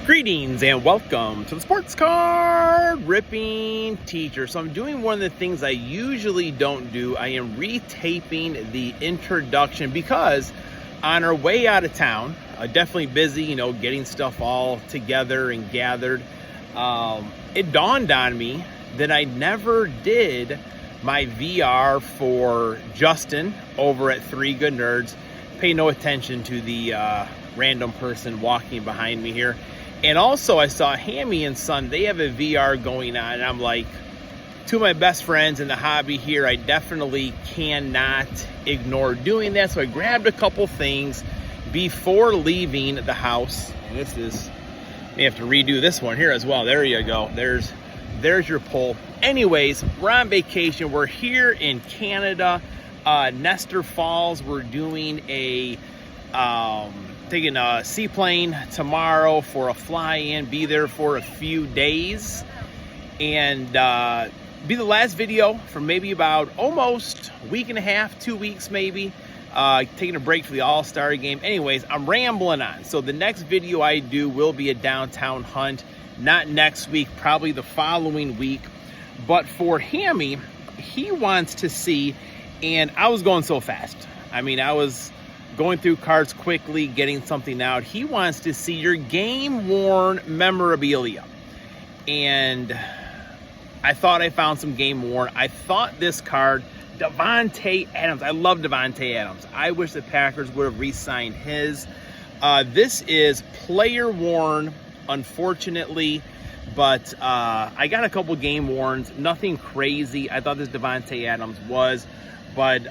Greetings and welcome to the Sports Card Ripping Teacher. So I'm doing one of the things I usually don't do. I am retaping the introduction because on our way out of town, definitely busy, getting stuff all together and gathered. It dawned on me that I never did my VR for Justin over at 3 Good Nerds. Pay no attention to the random person walking behind me here. And also I saw Hammy and Son, they have a VR going on. And I'm like, two of my best friends in the hobby here, I definitely cannot ignore doing that. So I grabbed a couple things before leaving the house. And this is, may have to redo this one here as well. There you go. There's your poll. Anyways, we're on vacation. We're here in Canada, Nestor Falls. We're doing taking a seaplane tomorrow for a fly-in, be there for a few days, and be the last video for maybe about almost a week and a half, 2 weeks maybe, taking a break for the All-Star game. Anyways, I'm rambling on. So the next video I do will be a downtown hunt, not next week, probably the following week. But for Hammy, he wants to see, and I was going so fast. I mean, I was going through cards quickly, getting something out. He wants to see your game-worn memorabilia. And I thought I found some game-worn. I thought this card, Davante Adams. I love Davante Adams. I wish the Packers would have re-signed his. This is player-worn, unfortunately. But I got a couple game-worns. Nothing crazy. I thought this Davante Adams was. But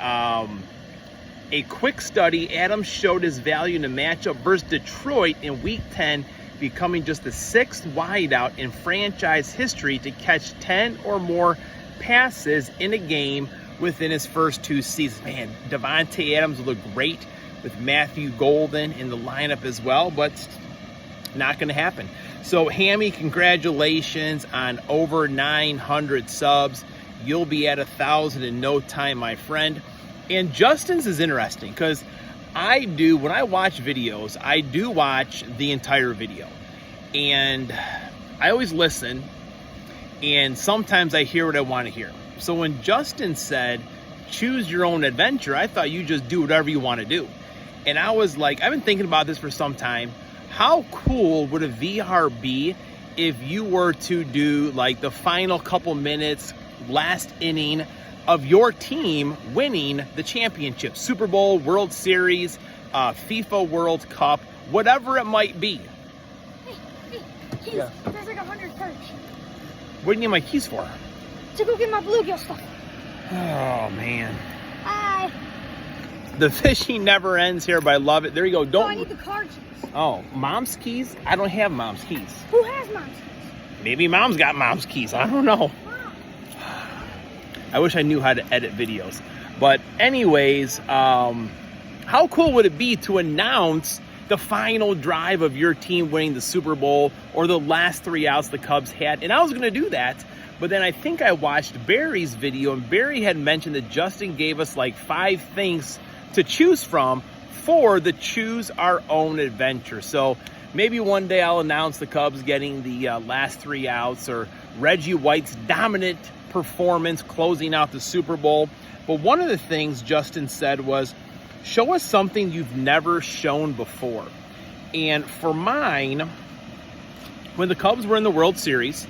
a quick study, Adams showed his value in a matchup versus Detroit in Week 10, becoming just the 6th wideout in franchise history to catch 10 or more passes in a game within his first 2 seasons. Man, Davante Adams will look great with Matthew Golden in the lineup as well, but not going to happen. So, Hammy, congratulations on over 900 subs. You'll be at 1,000 in no time, my friend. And Justin's is interesting because when I watch videos, I do watch the entire video. And I always listen, and sometimes I hear what I want to hear. So when Justin said, choose your own adventure, I thought you just do whatever you want to do. And I was like, I've been thinking about this for some time. How cool would a VR be if you were to do like the final couple minutes, last inning of your team winning the championship, Super Bowl, World Series, FIFA World Cup, whatever it might be. Hey, keys. Yeah. There's like 100 cards. What do you need my keys for? To go get my bluegill stuff. Oh, man. Bye. The fishing never ends here, but I love it. There you go. Don't. Oh, I need the card keys. Oh, Mom's keys? I don't have Mom's keys. Who has Mom's keys? Maybe Mom's got Mom's keys. I don't know. I wish I knew how to edit videos. But anyways, how cool would it be to announce the final drive of your team winning the Super Bowl or the last 3 outs the Cubs had? And I was going to do that, but then I think I watched Barry's video, and Barry had mentioned that Justin gave us like 5 things to choose from for the Choose Our Own Adventure. So maybe one day I'll announce the Cubs getting the last 3 outs, or Reggie White's dominant performance closing out the Super Bowl. But one of the things Justin said was, show us something you've never shown before. And for mine, when the Cubs were in the World Series,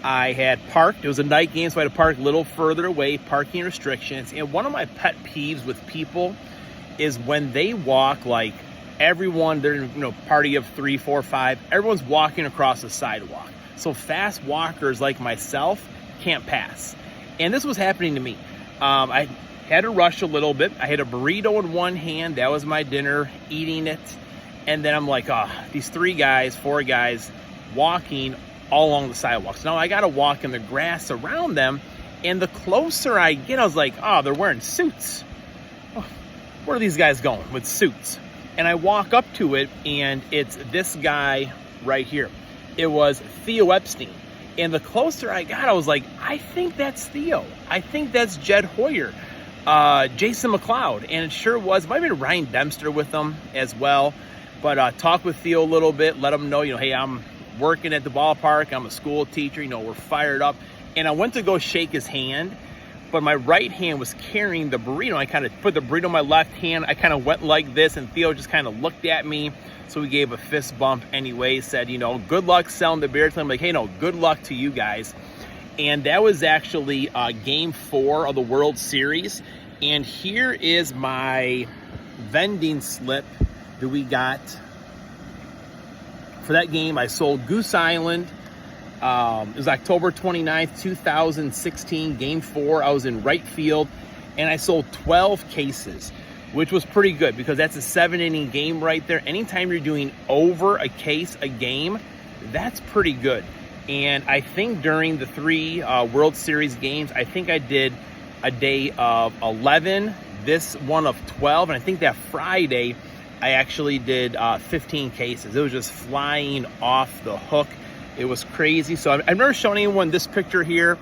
I had parked. It was a night game, so I had to park a little further away, parking restrictions. And one of my pet peeves with people is when they walk, like everyone, they're party of 3, 4, 5, everyone's walking across the sidewalk. So fast walkers like myself can't pass. And this was happening to me. I had to rush a little bit. I had a burrito in one hand. That was my dinner, eating it. And then I'm like, these 4 guys walking all along the sidewalks. Now I got to walk in the grass around them. And the closer I get, I was like, they're wearing suits. Where are these guys going with suits? And I walk up to it, and it's this guy right here. It was Theo Epstein. And the closer I got, I was like, I think that's Theo. I think that's Jed Hoyer, Jason McLeod. And it sure was. Might have been Ryan Dempster with them as well. But talk with Theo a little bit. Let him know, hey, I'm working at the ballpark. I'm a school teacher, we're fired up. And I went to go shake his hand, but my right hand was carrying the burrito. I kind of put the burrito in my left hand. I kind of went like this, and Theo just kind of looked at me. So we gave a fist bump anyway, said, good luck selling the beer. I'm like, hey, no, good luck to you guys. And that was actually game 4 of the World Series. And here is my vending slip that we got for that game. I sold Goose Island. It was October 29th, 2016, game 4. I was in right field, and I sold 12 cases, which was pretty good because that's a 7-inning game right there. Anytime you're doing over a case a game, that's pretty good. And I think during the 3 World Series games, I think I did a day of 11, this one of 12, and I think that Friday I actually did 15 cases. It was just flying off the hook. It was crazy. So I've never shown anyone this picture here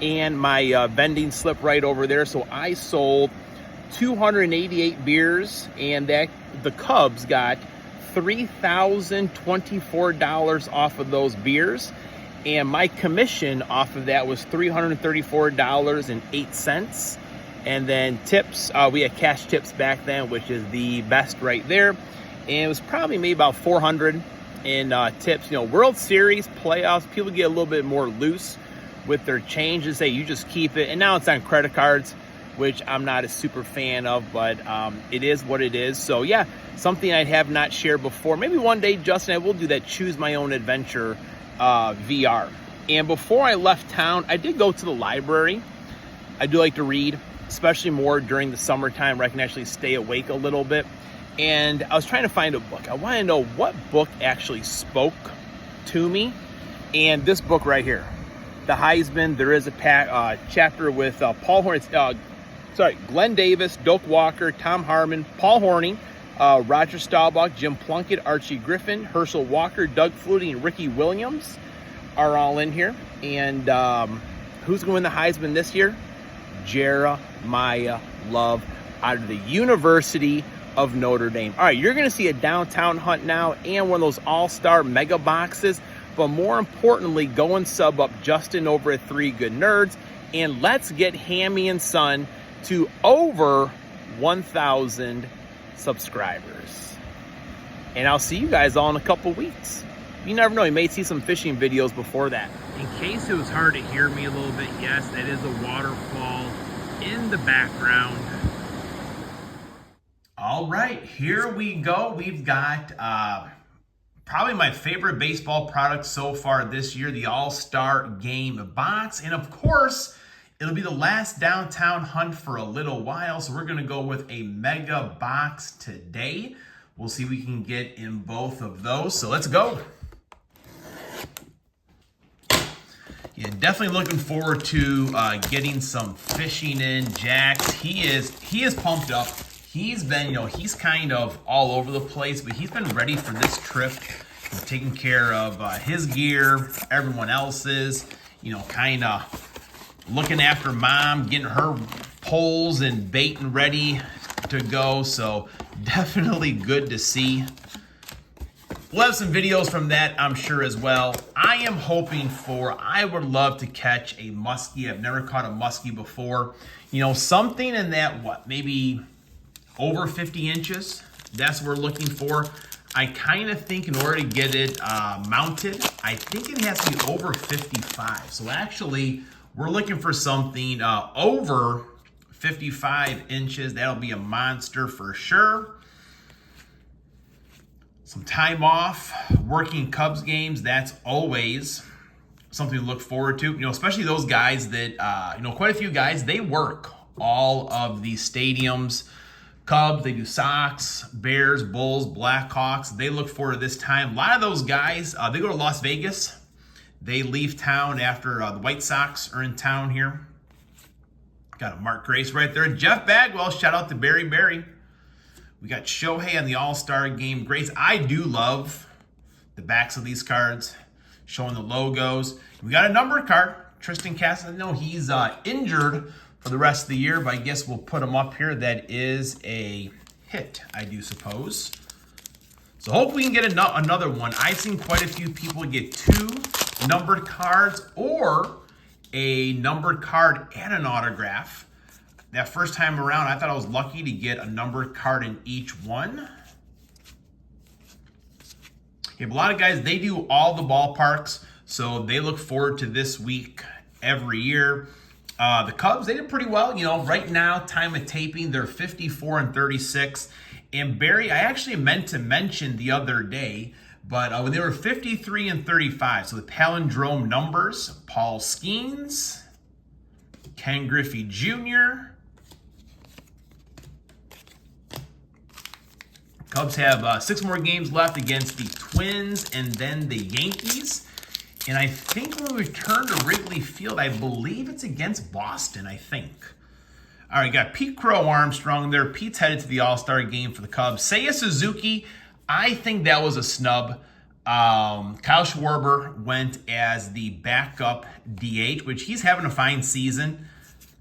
and my vending slip right over there. So I sold 288 beers, and that the Cubs got $3,024 off of those beers. And my commission off of that was $334.08. And then tips, we had cash tips back then, which is the best right there. And it was probably maybe about 400 in tips. World Series, playoffs, people get a little bit more loose with their change and say, you just keep it. And now it's on credit cards, which I'm not a super fan of, but it is what it is. So yeah, something I have not shared before. Maybe one day, Justin, I will do that Choose My Own Adventure VR. And before I left town, I did go to the library. I do like to read, especially more during the summertime where I can actually stay awake a little bit. And I was trying to find a book. I want to know what book actually spoke to me. And this book right here, The Heisman, there is a chapter with Paul Horney, Glenn Davis, Doak Walker, Tom Harmon, Paul Horney, Roger Staubach, Jim Plunkett, Archie Griffin, Herschel Walker, Doug Flutie, and Ricky Williams are all in here. And who's going to win the Heisman this year? Jeremiah Love out of the University of Notre Dame. All right, you're going to see a downtown hunt now and one of those all-star mega boxes. But more importantly, go and sub up Justin over at 3 Good Nerds. And let's get Hammy and Son to over 1,000 subscribers. And I'll see you guys all in a couple weeks. You never know, you may see some fishing videos before that. In case it was hard to hear me a little bit, yes, that is a waterfall in the background. All right, here we go. We've got probably my favorite baseball product so far this year, the All-Star Game box. And of course, it'll be the last downtown hunt for a little while, so we're gonna go with a mega box today. We'll see if we can get in both of those, so let's go. Yeah, definitely looking forward to getting some fishing in. Jax, he is pumped up. He's been, he's kind of all over the place, but he's been ready for this trip. He's taking care of his gear, everyone else's, kind of looking after mom, getting her poles and bait and ready to go. So definitely good to see. We'll have some videos from that, I'm sure, as well. I would love to catch a muskie. I've never caught a muskie before. Something in that, maybe over 50 inches. That's what we're looking for. I kind of think in order to get it mounted, I think it has to be over 55. So actually, we're looking for something over 55 inches. That'll be a monster for sure. Some time off, working Cubs games, that's always something to look forward to. Especially those guys that, quite a few guys, they work all of these stadiums. Cubs, they do Sox, Bears, Bulls, Blackhawks. They look forward to this time. A lot of those guys, they go to Las Vegas. They leave town after the White Sox are in town here. Got a Mark Grace right there. Jeff Bagwell, shout out to Barry. We got Shohei on the All-Star Game. Grace, I do love the backs of these cards, showing the logos. We got a number card. Tristan Castle, no, he's injured for the rest of the year, but I guess we'll put him up here. That is a hit, I do suppose. So hopefully we can get another one. I've seen quite a few people get 2 numbered cards or a numbered card and an autograph. That first time around, I thought I was lucky to get a numbered card in each one. A lot of guys, they do all the ballparks, so they look forward to this week every year. The Cubs, they did pretty well. You know, right now, time of taping, they're 54-36. And Barry, I actually meant to mention the other day, but when they were 53-35, so the palindrome numbers, Paul Skeens, Ken Griffey Jr., Cubs have 6 more games left against the Twins and then the Yankees. And I think when we return to Wrigley Field, I believe it's against Boston, I think. All right, got Pete Crow Armstrong there. Pete's headed to the All-Star game for the Cubs. Seiya Suzuki, I think that was a snub. Kyle Schwarber went as the backup DH, which he's having a fine season.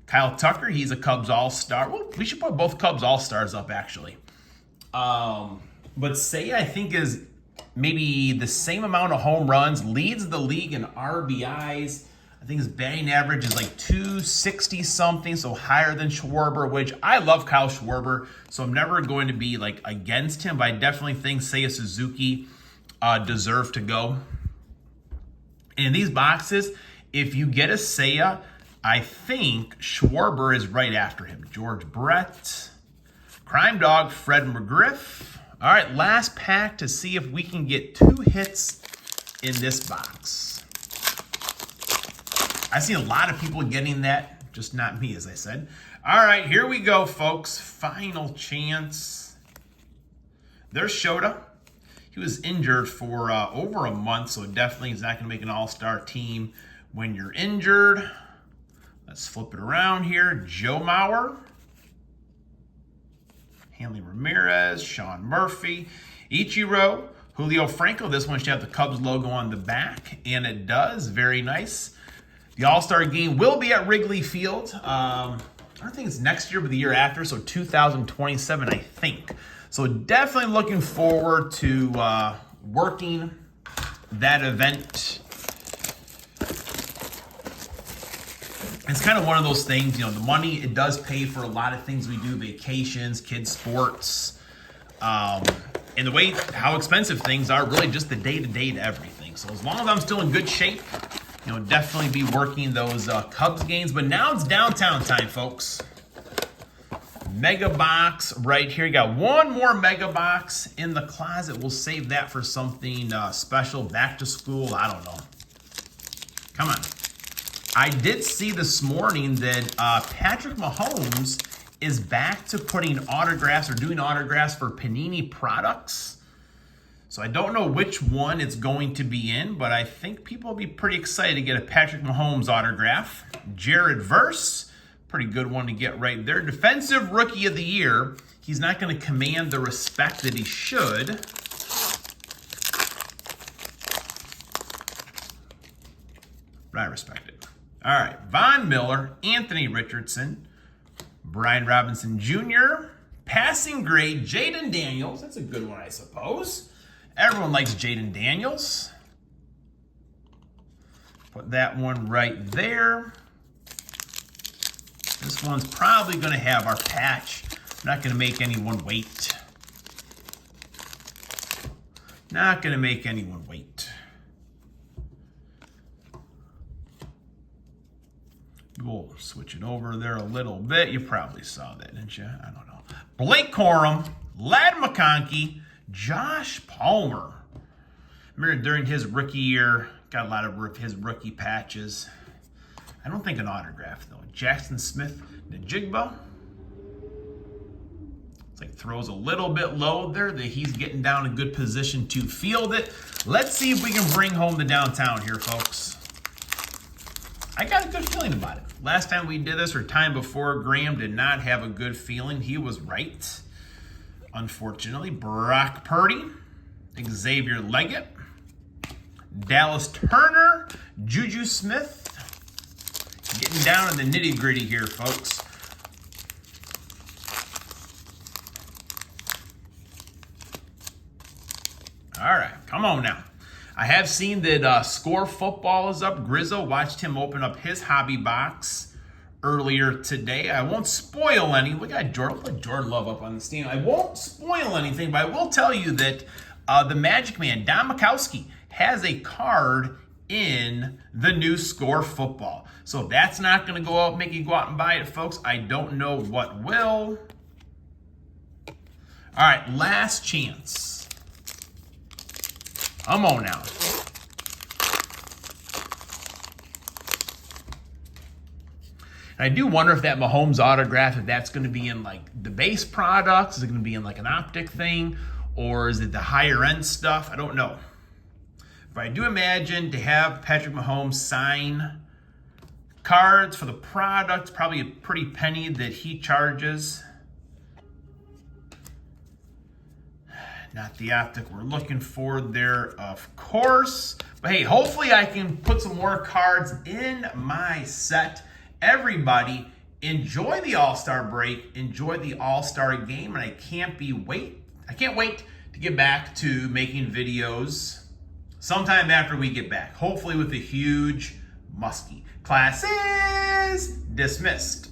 Kyle Tucker, he's a Cubs All-Star. Well, we should put both Cubs All-Stars up, actually. But Seiya, I think, is maybe the same amount of home runs, leads the league in RBIs. I think his batting average is like 260 something, so higher than Schwarber, which I love Kyle Schwarber, so I'm never going to be like against him, but I definitely think Seiya Suzuki deserve to go. In these boxes, if you get a Seiya, I think Schwarber is right after him. George Brett, Crime Dog, Fred McGriff. All right, last pack to see if we can get 2 hits in this box. I've seen a lot of people getting that, just not me, as I said. All right, here we go, folks. Final chance. There's Shota. He was injured for over a month, so definitely he's not going to make an all-star team when you're injured. Let's flip it around here. Joe Mauer. Hanley Ramirez, Sean Murphy, Ichiro, Julio Franco. This one should have the Cubs logo on the back, and it does. Very nice. The All-Star game will be at Wrigley Field. I don't think it's next year, but the year after, so 2027, I think. So definitely looking forward to working that event. It's kind of one of those things, you know, the money, it does pay for a lot of things we do, vacations, kids' sports, and the way how expensive things are, really just the day-to-day to everything. So as long as I'm still in good shape, you know, definitely be working those Cubs games. But now it's downtown time, folks. Mega box right here. You got one more mega box in the closet. We'll save that for something special, back to school. I don't know. Come on. I did see this morning that Patrick Mahomes is back to putting autographs or doing autographs for Panini products. So I don't know which one it's going to be in, but I think people will be pretty excited to get a Patrick Mahomes autograph. Jared Verse, pretty good one to get right there. Defensive Rookie of the Year. He's not going to command the respect that he should. But I respect it. All right, Von Miller, Anthony Richardson, Brian Robinson Jr., passing grade, Jaden Daniels. That's a good one, I suppose. Everyone likes Jaden Daniels. Put that one right there. This one's probably going to have our patch. I'm not going to make anyone wait. Not going to make anyone wait. We'll switch it over there a little bit. You probably saw that, didn't you? I don't know. Blake Corum, Ladd McConkey, Josh Palmer. Remember during his rookie year, got a lot of his rookie patches. I don't think an autograph, though. Jackson Smith, Najigba. It's like throws a little bit low there. That he's getting down in good position to field it. Let's see if we can bring home the downtown here, folks. I got a good feeling about it. Last time we did this, or time before, Graham did not have a good feeling. He was right. Unfortunately, Brock Purdy, Xavier Leggett, Dallas Turner, Juju Smith. Getting down in the nitty-gritty here, folks. All right, come on now. I have seen that Score Football is up. Grizzo, watched him open up his hobby box earlier today. I won't spoil any. We got Jordan. Put Jordan Love up on the stand. I won't spoil anything, but I will tell you that the Magic Man, Don Mikowski, has a card in the new Score Football. So if that's not going to go out, make you go out and buy it, folks, I don't know what will. All right, last chance. Come on now. And I do wonder if that Mahomes autograph, if that's going to be in like the base products, is it going to be in like an optic thing, or is it the higher end stuff? I don't know. But I do imagine to have Patrick Mahomes sign cards for the product, probably a pretty penny that he charges. Not the optic we're looking for there, of course. But hey, hopefully I can put some more cards in my set. Everybody, enjoy the All-Star break, enjoy the All-Star game, and I can't wait to get back to making videos sometime after we get back. Hopefully with a huge muskie. Class is dismissed.